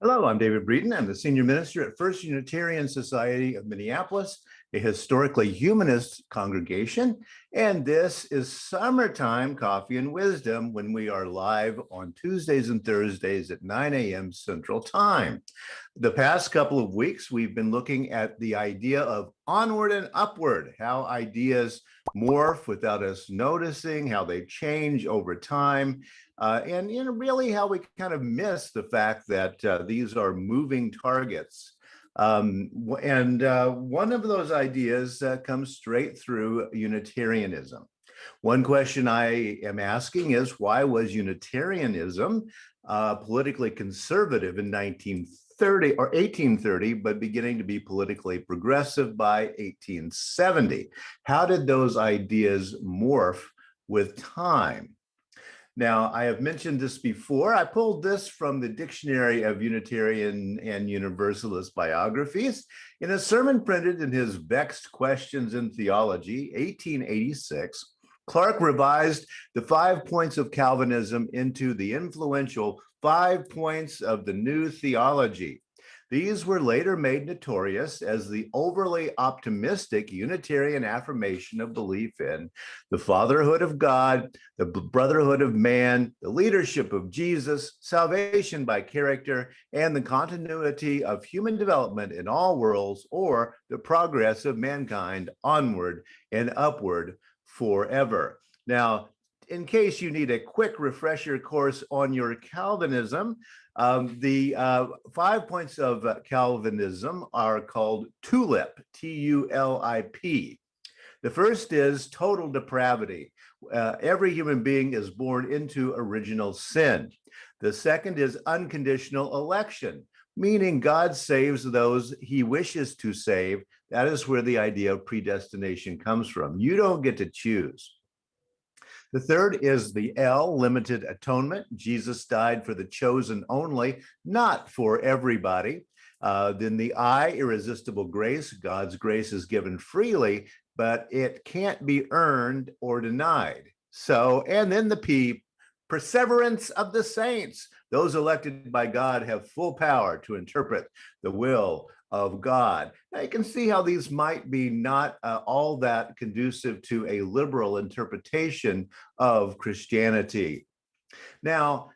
Hello, I'm David Breeden. I'm the senior minister at First Unitarian Society of Minneapolis, a historically humanist congregation. And this is Summertime Coffee and Wisdom when we are live on Tuesdays and Thursdays at 9 a.m. Central Time. The past couple of weeks, we've been looking at the idea of onward and upward, how ideas morph without us noticing, how they change over time. And really how we kind of miss the fact that these are moving targets. One of those ideas comes straight through Unitarianism. One question I am asking is, why was Unitarianism politically conservative in 1930 or 1830, but beginning to be politically progressive by 1870? How did those ideas morph with time? Now, I have mentioned this before. I pulled this from the Dictionary of Unitarian and Universalist Biographies in a sermon printed in his Vexed Questions in Theology, 1886. Clarke revised the 5 points of Calvinism into the influential 5 points of the New Theology. These were later made notorious as the overly optimistic Unitarian affirmation of belief in the fatherhood of God, the brotherhood of man, the leadership of Jesus, salvation by character, and the continuity of human development in all worlds, or the progress of mankind onward and upward forever. Now, in case you need a quick refresher course on your Calvinism, the 5 points of Calvinism are called TULIP, T-U-L-I-P. The first is total depravity. Every human being is born into original sin. The second is unconditional election, meaning God saves those he wishes to save. That is where the idea of predestination comes from. You don't get to choose. The third is the L, limited atonement. Jesus died for the chosen only, not for everybody. Then the I, irresistible grace. God's grace is given freely, but it can't be earned or denied. So, and then the P, perseverance of the saints. Those elected by God have full power to interpret the will of God. Now you can see how these might be not all that conducive to a liberal interpretation of Christianity. Now,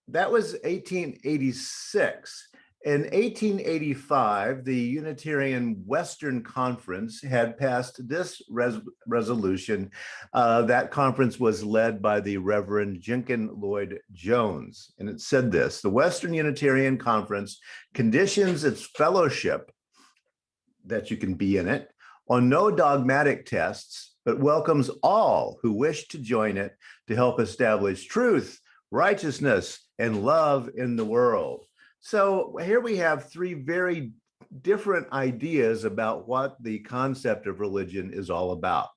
that was 1886. In 1885, the Unitarian Western Conference had passed this resolution. That conference was led by the Reverend Jenkyn Lloyd Jones, and it said this: the Western Unitarian Conference conditions its fellowship, that you can be in it, on no dogmatic tests, but welcomes all who wish to join it to help establish truth, righteousness, and love in the world. So here we have three very different ideas about what the concept of religion is all about.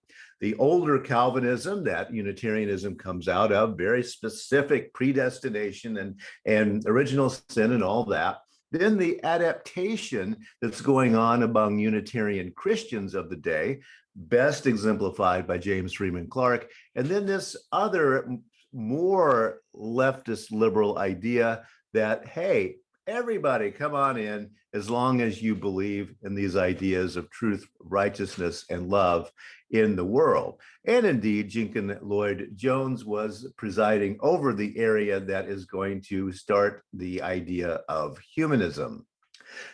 The older Calvinism that Unitarianism comes out of, very specific predestination and original sin and all that. Then the adaptation that's going on among Unitarian Christians of the day, best exemplified by James Freeman Clarke. And then this other more leftist liberal idea that, hey, everybody come on in as long as you believe in these ideas of truth, righteousness, and love in the world. And indeed, Jenkyn Lloyd Jones was presiding over the area that is going to start the idea of humanism.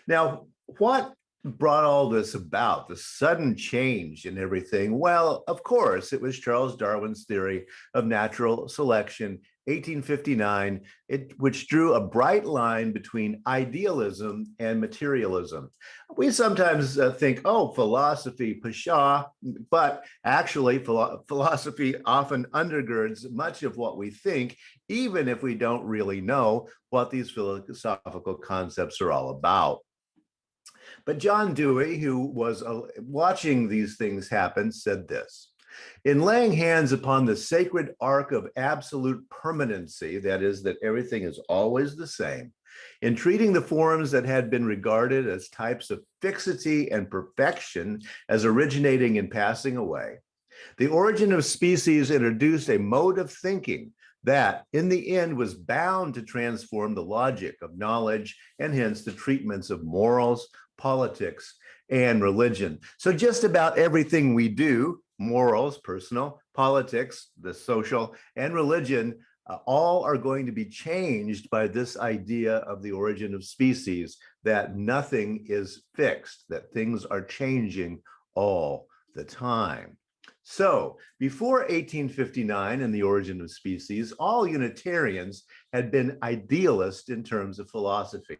Now, what brought all this about, the sudden change in everything? Well, of course, it was Charles Darwin's theory of natural selection, 1859, which drew a bright line between idealism and materialism. We sometimes think, oh, philosophy, pshaw, but actually philosophy often undergirds much of what we think, even if we don't really know what these philosophical concepts are all about. But John Dewey, who was watching these things happen, said this: in laying hands upon the sacred ark of absolute permanency, that is, that everything is always the same, in treating the forms that had been regarded as types of fixity and perfection as originating and passing away, the origin of species introduced a mode of thinking that in the end was bound to transform the logic of knowledge and hence the treatments of morals, politics, and religion. So just about everything we do, morals, personal, politics, the social, and religion, all are going to be changed by this idea of the origin of species, that nothing is fixed, that things are changing all the time. So before 1859 and the origin of species, all Unitarians had been idealists in terms of philosophy.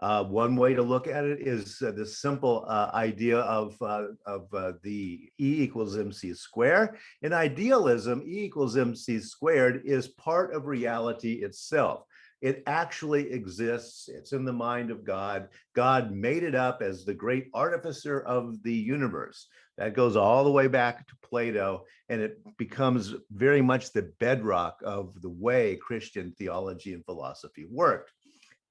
One way to look at it is this simple idea of the E equals MC squared. In idealism, E equals MC squared is part of reality itself. It actually exists. It's in the mind of God. God made it up as the great artificer of the universe. That goes all the way back to Plato, and it becomes very much the bedrock of the way Christian theology and philosophy worked.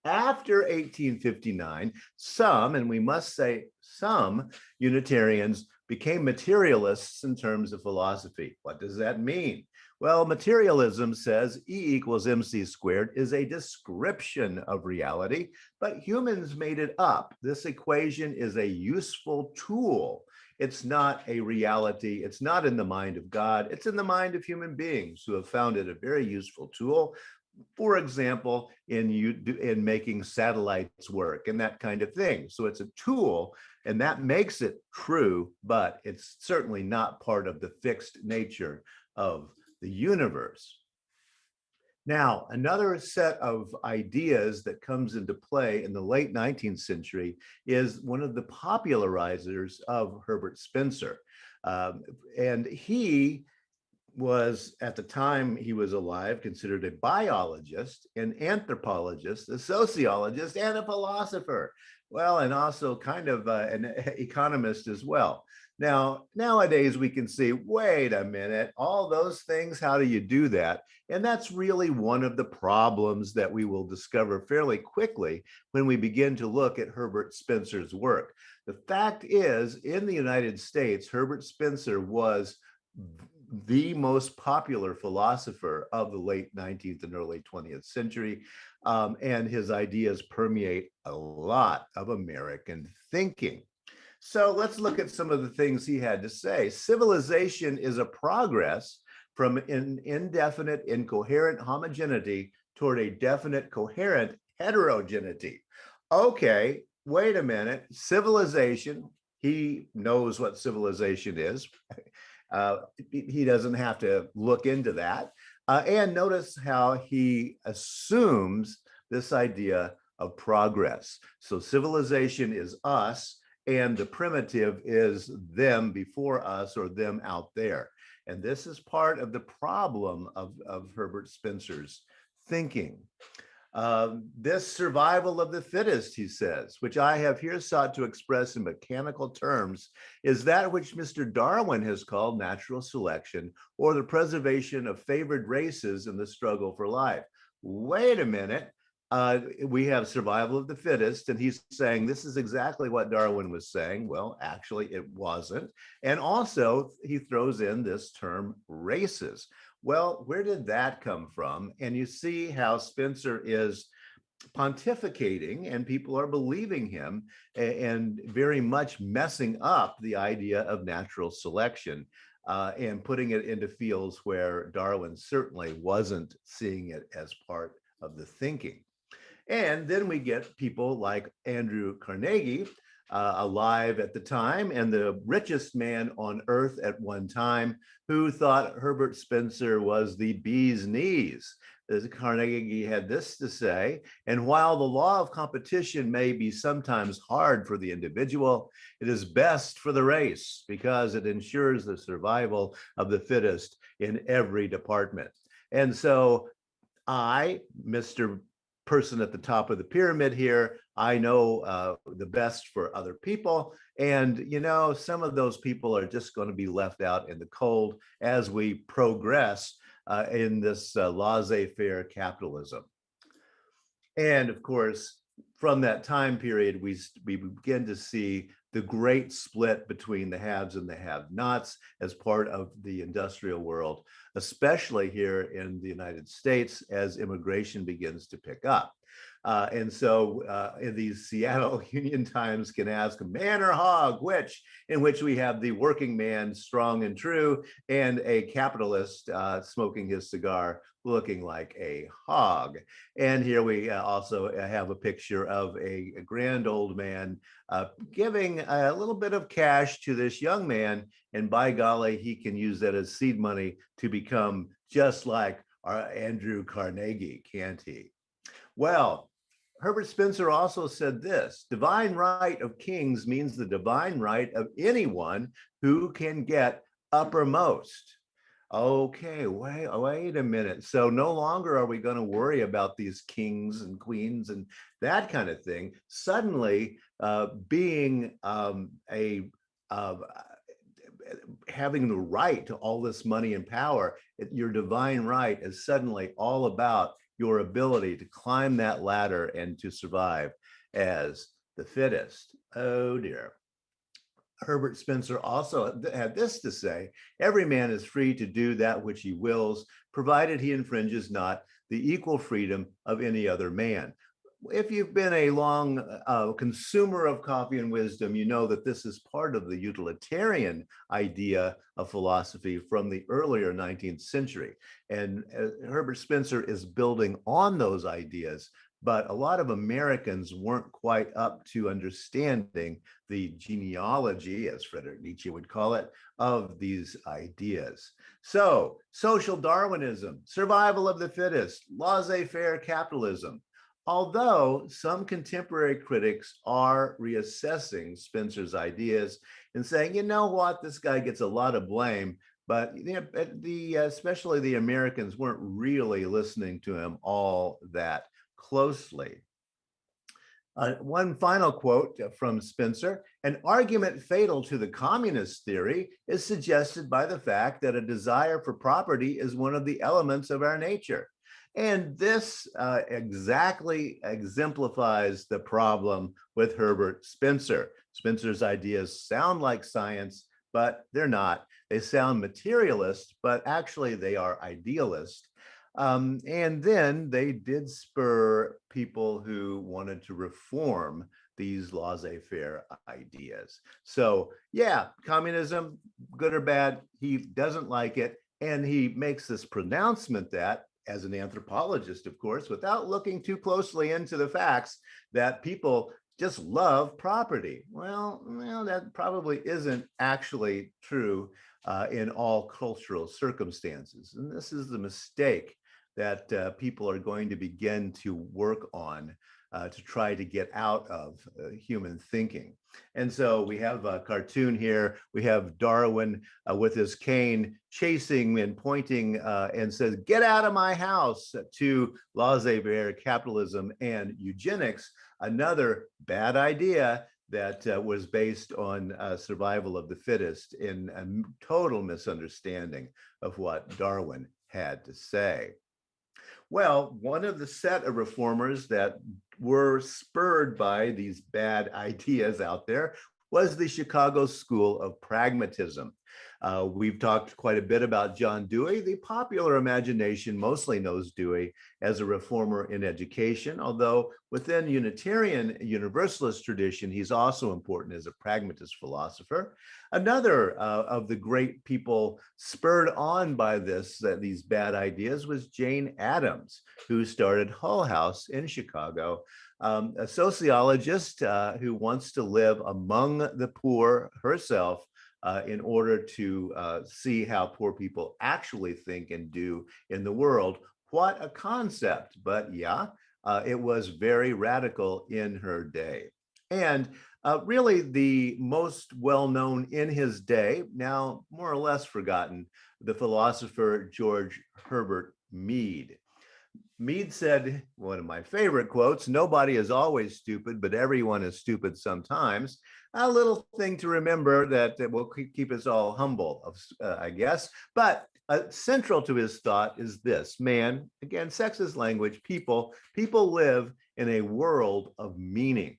After 1859, some, and we must say some, Unitarians became materialists in terms of philosophy. What does that mean? Well, materialism says E equals MC squared is a description of reality, but humans made it up. This equation is a useful tool. It's not a reality. It's not in the mind of God. It's in the mind of human beings who have found it a very useful tool. For example, in making satellites work and that kind of thing. So it's a tool, and that makes it true, but it's certainly not part of the fixed nature of the universe. Now, another set of ideas that comes into play in the late 19th century is one of the popularizers of Herbert Spencer. And he was, at the time he was alive, considered a biologist, an anthropologist, a sociologist, and a philosopher. Well, and also kind of an economist as well. Now, nowadays we can see, wait a minute, all those things, how do you do that? And that's really one of the problems that we will discover fairly quickly when we begin to look at Herbert Spencer's work. The fact is, in the United States, Herbert Spencer was the most popular philosopher of the late 19th and early 20th century. And his ideas permeate a lot of American thinking. So let's look at some of the things he had to say. Civilization is a progress from an indefinite, incoherent homogeneity toward a definite, coherent heterogeneity. Okay, wait a minute. Civilization, he knows what civilization is. He doesn't have to look into that. And notice how he assumes this idea of progress. So civilization is us, and the primitive is them before us or them out there. And this is part of the problem of Herbert Spencer's thinking. This survival of the fittest, he says, which I have here sought to express in mechanical terms, is that which Mr. Darwin has called natural selection, or the preservation of favored races in the struggle for life. Wait a minute. We have survival of the fittest, and he's saying this is exactly what Darwin was saying. Well, actually, it wasn't. And also, he throws in this term races. Well, where did that come from? And you see how Spencer is pontificating, and people are believing him, and very much messing up the idea of natural selection and putting it into fields where Darwin certainly wasn't seeing it as part of the thinking. And then we get people like Andrew Carnegie, alive at the time and the richest man on earth at one time, who thought Herbert Spencer was the bee's knees. As Carnegie had this to say, and while the law of competition may be sometimes hard for the individual, it is best for the race because it ensures the survival of the fittest in every department. And so I, Mr. Person at the top of the pyramid here, I know the best for other people. And, you know, some of those people are just going to be left out in the cold as we progress in this laissez-faire capitalism. And of course, from that time period, we begin to see the great split between the haves and the have-nots as part of the industrial world, especially here in the United States as immigration begins to pick up. And so in these Seattle Union Times can ask man or hog, which, in which we have the working man strong and true and a capitalist smoking his cigar looking like a hog. And here we also have a picture of a grand old man giving a little bit of cash to this young man. And by golly, he can use that as seed money to become just like our Andrew Carnegie, can't he? Well, Herbert Spencer also said this: divine right of kings means the divine right of anyone who can get uppermost. Okay, wait a minute. So no longer are we going to worry about these kings and queens and that kind of thing. Suddenly, being having the right to all this money and power, your divine right is suddenly all about your ability to climb that ladder and to survive as the fittest. Oh dear. Herbert Spencer also had this to say: every man is free to do that which he wills, provided he infringes not the equal freedom of any other man. If you've been a long consumer of coffee and wisdom, you know that this is part of the utilitarian idea of philosophy from the earlier 19th century. And Herbert Spencer is building on those ideas, but a lot of Americans weren't quite up to understanding the genealogy, as Friedrich Nietzsche would call it, of these ideas. So, social Darwinism, survival of the fittest, laissez-faire capitalism. Although some contemporary critics are reassessing Spencer's ideas and saying, you know what, this guy gets a lot of blame, but especially the Americans weren't really listening to him all that closely. One final quote from Spencer: an argument fatal to the communist theory is suggested by the fact that a desire for property is one of the elements of our nature. And this exactly exemplifies the problem with Herbert Spencer. Spencer's ideas sound like science, but they're not. They sound materialist, but actually they are idealist. And then they did spur people who wanted to reform these laissez-faire ideas. So yeah, communism, good or bad, he doesn't like it. And he makes this pronouncement that, as an anthropologist, of course, without looking too closely into the facts, that people just love property. Well, that probably isn't actually true in all cultural circumstances. And this is the mistake that people are going to begin to work on to try to get out of human thinking. And so we have a cartoon here. We have Darwin with his cane chasing and pointing and says, get out of my house, to laissez-faire capitalism and eugenics, another bad idea that was based on survival of the fittest, in a total misunderstanding of what Darwin had to say. Well, one of the set of reformers that were spurred by these bad ideas out there was the Chicago School of Pragmatism. We've talked quite a bit about John Dewey. The popular imagination mostly knows Dewey as a reformer in education, although within Unitarian Universalist tradition, he's also important as a pragmatist philosopher. Another of the great people spurred on by these bad ideas was Jane Addams, who started Hull House in Chicago, a sociologist who wants to live among the poor herself, in order to see how poor people actually think and do in the world. What a concept, but yeah, it was very radical in her day. And really the most well-known in his day, now more or less forgotten, the philosopher George Herbert Mead. Mead said, one of my favorite quotes, nobody is always stupid, but everyone is stupid sometimes. A little thing to remember that will keep us all humble, I guess. But Central to his thought is this: man, again, sex is language, people live in a world of meaning,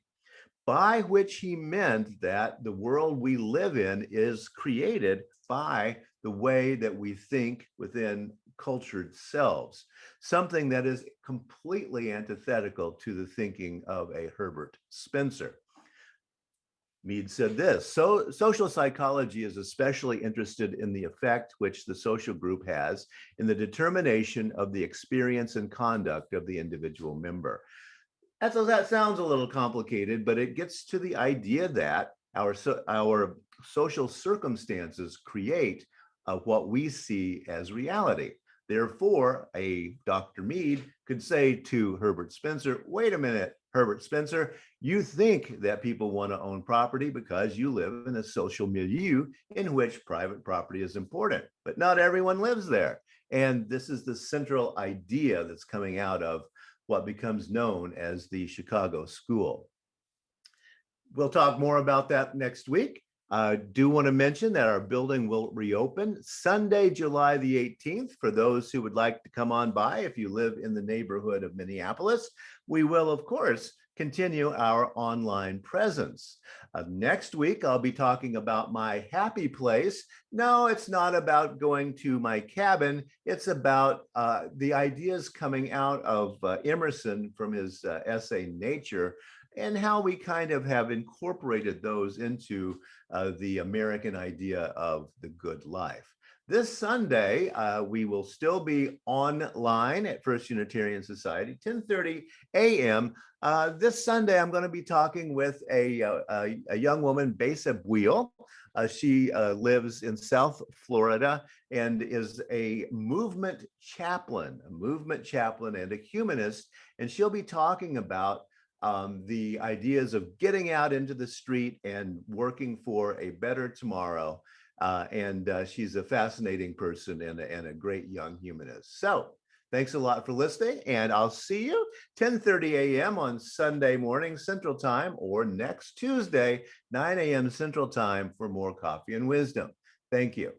by which he meant that the world we live in is created by the way that we think within cultured selves, something that is completely antithetical to the thinking of a Herbert Spencer. Mead said this: so social psychology is especially interested in the effect which the social group has in the determination of the experience and conduct of the individual member. That sounds a little complicated, but it gets to the idea that our social circumstances create what we see as reality. Therefore, a Dr. Mead could say to Herbert Spencer, wait a minute, Herbert Spencer, you think that people want to own property because you live in a social milieu in which private property is important, but not everyone lives there. And this is the central idea that's coming out of what becomes known as the Chicago School. We'll talk more about that next week. I do want to mention that our building will reopen Sunday, July the 18th. For those who would like to come on by, if you live in the neighborhood of Minneapolis, we will, of course, continue our online presence. Next week, I'll be talking about my happy place. No, it's not about going to my cabin. It's about the ideas coming out of Emerson from his essay, Nature, and how we kind of have incorporated those into the American idea of the good life. This Sunday, we will still be online at First Unitarian Society, 10:30 a.m. This Sunday, I'm going to be talking with a young woman, Besa Buell. She lives in South Florida and is a movement chaplain and a humanist. And she'll be talking about the ideas of getting out into the street and working for a better tomorrow. She's a fascinating person and a great young humanist. So thanks a lot for listening, and I'll see you 10:30 a.m. on Sunday morning Central Time, or next Tuesday, 9 a.m. Central Time, for more Coffee and Wisdom. Thank you.